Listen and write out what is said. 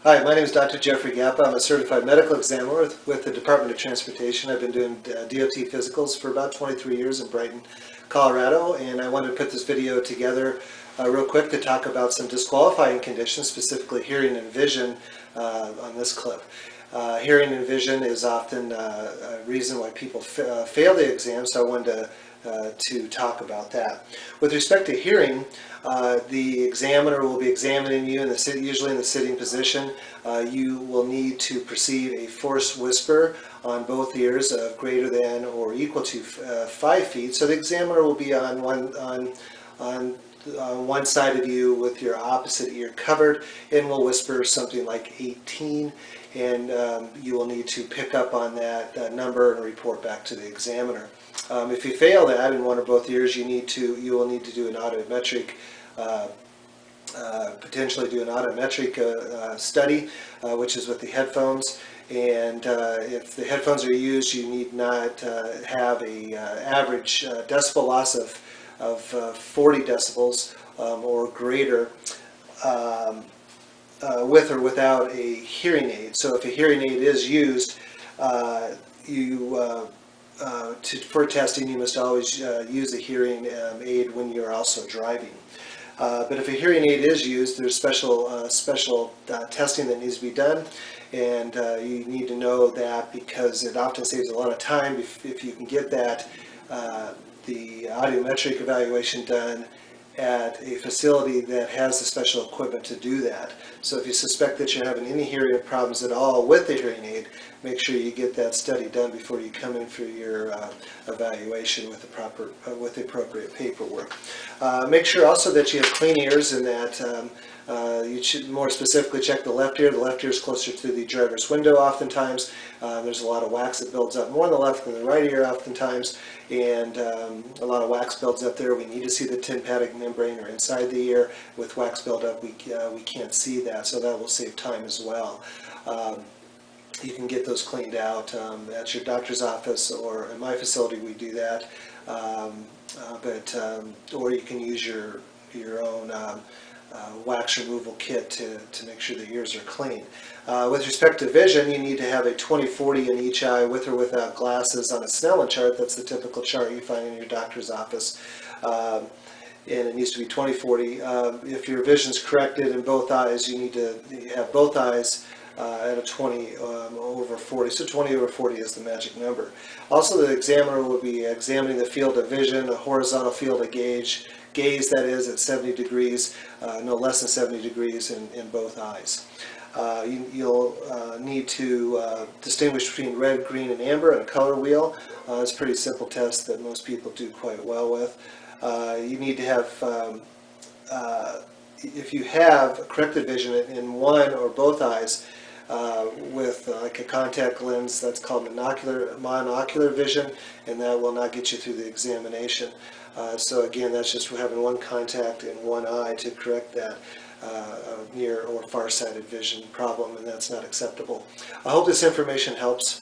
Hi, my name is Dr. Jeffrey Gappa. I'm a certified medical examiner with the Department of Transportation. I've been doing DOT physicals for about 23 years in Brighton, Colorado, and I wanted to put this video together real quick to talk about some disqualifying conditions, specifically hearing and vision on this clip. Hearing and vision is often a reason why people fail the exam, so I wanted to talk about that. With respect to hearing, the examiner will be examining you usually in the sitting position. You will need to perceive a forced whisper on both ears of greater than or equal to 5 feet. So the examiner will be on one side of you with your opposite ear covered and will whisper something like 18, and you will need to pick up on that number and report back to the examiner. If you fail that in one or both ears, you will need to do an audiometric potentially do an audiometric study, which is with the headphones. And if the headphones are used, you need not have a average decibel loss of 40 decibels or greater with or without a hearing aid. So if a hearing aid is used, for testing, you must always use a hearing aid when you're also driving. But if a hearing aid is used, there's special testing that needs to be done, and you need to know that because it often saves a lot of time if you can get that the audiometric evaluation done at a facility that has the special equipment to do that. So if you suspect that you're having any hearing problems at all with the hearing aid, make sure you get that study done before you come in for your evaluation with the appropriate paperwork. Make sure also that you have clean ears and that you should more specifically check the left ear. The left ear is closer to the driver's window oftentimes. There's a lot of wax that builds up more in the left than the right ear oftentimes, and a lot of wax builds up there. We need to see the tympanic membrane or inside the ear. With wax buildup, we can't see that, so that will save time as well. You can get those cleaned out at your doctor's office, or in my facility we do that, or you can use your own wax removal kit to make sure the ears are clean. With respect to vision, you need to have a 20/40 in each eye with or without glasses on a Snellen chart. That's the typical chart you find in your doctor's office. And it needs to be 20/40. If your vision's corrected in both eyes, you need to have both eyes at a 20/40. So 20/40 is the magic number. Also, the examiner will be examining the field of vision, a horizontal field of gaze that is at 70 degrees, no less than 70 degrees in both eyes. You'll need to distinguish between red, green, and amber on a color wheel. It's a pretty simple test that most people do quite well with. You need to have, if you have corrected vision in one or both eyes, with like a contact lens, that's called monocular vision, and that will not get you through the examination. So again, that's just having one contact in one eye to correct that near or far-sighted vision problem, and that's not acceptable. I hope this information helps.